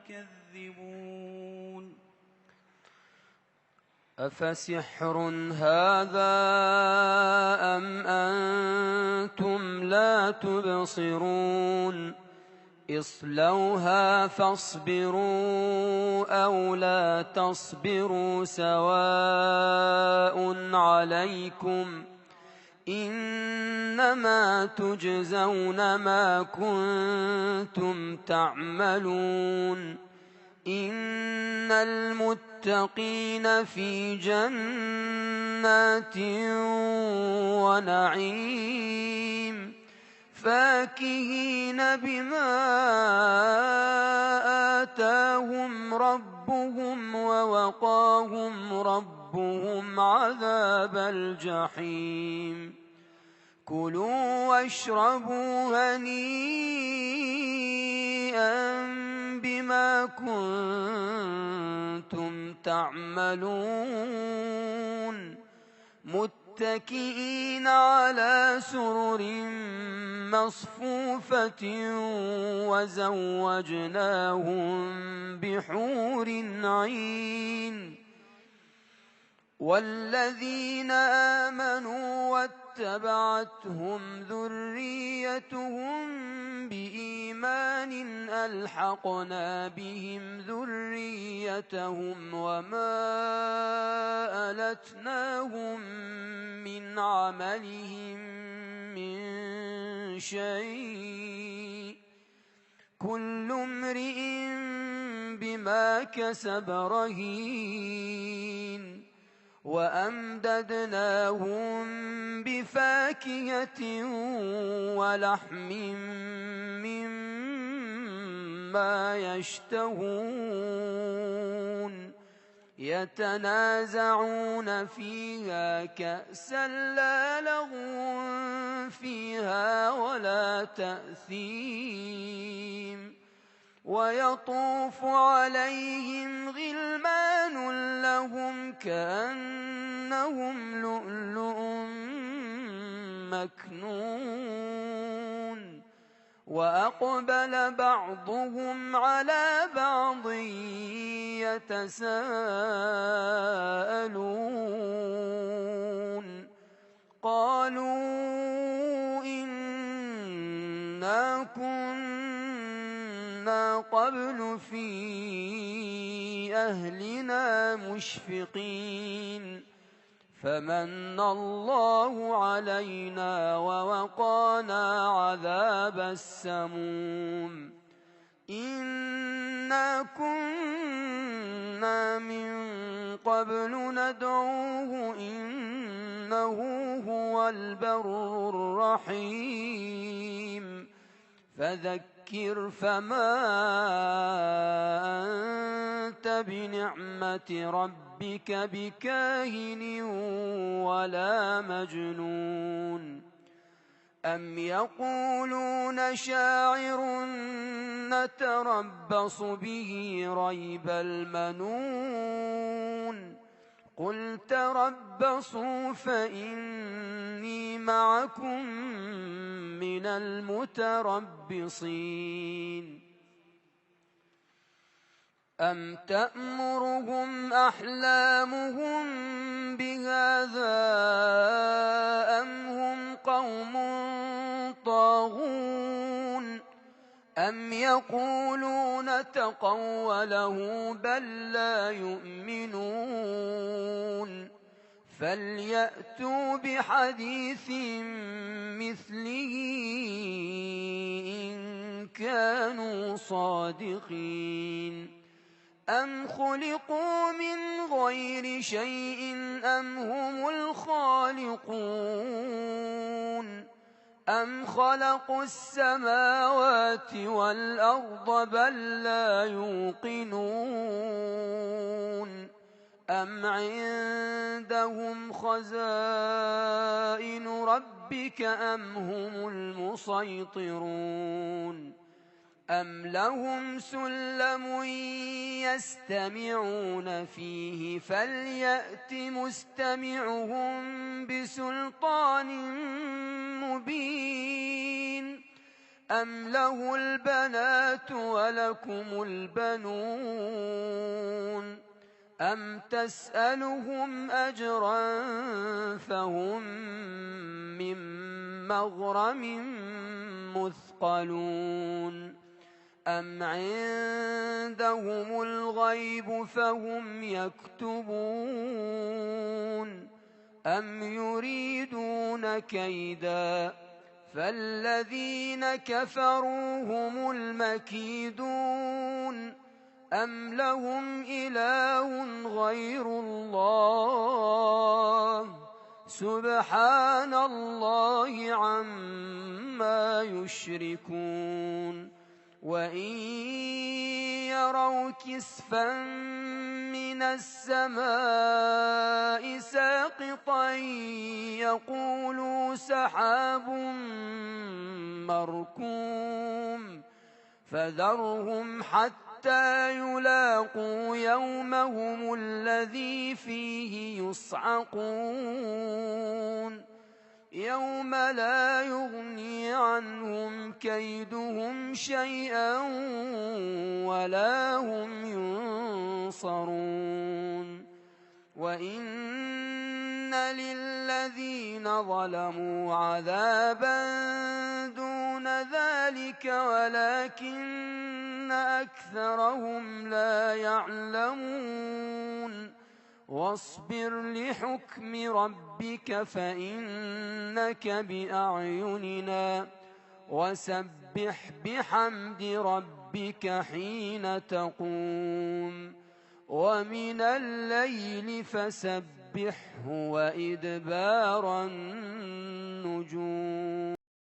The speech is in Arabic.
تكذبون أفسحر هذا أم أنتم لا تبصرون اصلوها فاصبروا أو لا تصبروا سواء عليكم إنما تجزون ما كنتم تعملون إن المتقين في جنات ونعيم فاكهين بما آتاهم ربهم ووقاهم ربهم عذاب الجحيم كلوا واشربوا هنيئا بما كنتم تعملون متكئين على سرر مصفوفة وزوجناهم بحور عين والذين آمنوا واتبعتهم ذريتهم بإيمان ألحقنا بهم ذريتهم وما ألتناهم من عملهم من شيء كل امرئ بما كسب رهين وأمددناهم بفاكهة ولحم مما يشتهون يتنازعون فيها كأسا لا لغو فيها ولا تأثيم ويطوف عليهم غلمان لهم كأنهم لؤلؤ مكنون وأقبل بعضهم على بعض يتساءلون قالوا إنا كنا قبل في أهلنا مشفقين فمن الله علينا ووقانا عذاب السموم إنا كنا من قبل ندعوه إنه هو البر الرحيم فذكر فما أنت بنعمة ربك بكاهن ولا مجنون أم يقولون شاعر نتربص به ريب المنون قل تربصوا فإني معكم من المتربصين أم تأمرهم أحلامهم بهذا أم هم قوم طاغون أم يقولون تقوله بل لا يؤمنون فليأتوا بحديث مثله إن كانوا صادقين أم خلقوا من غير شيء أم هم الخالقون أم خلقوا السماوات والأرض بل لا يوقنون أم عندهم خزائن ربك أم هم المسيطرون أم لهم سلم يستمعون فيه فليأت مستمعهم بسلطان مبين أم له البنات ولكم البنون أم تسألهم أجرا فهم من مغرم مثقلون أم عندهم الغيب فهم يكتبون أم يريدون كيدا فالذين كفروا هم المكيدون أم لهم إله غير الله سبحان الله عما يشركون وإن يروا كسفا من السماء ساقطا يقولوا سحاب مركوم فذرهم حتى يلاقوا يومهم الذي فيه يصعقون يوم لا يغني عنهم كيدهم شيئا ولا هم ينصرون وإن للذين ظلموا عذابا دون ذلك ولكن أكثرهم لا يعلمون واصبر لحكم ربك فإنك بأعيننا وسبح بحمد ربك حين تقوم ومن الليل فسبحه وإدبار النجوم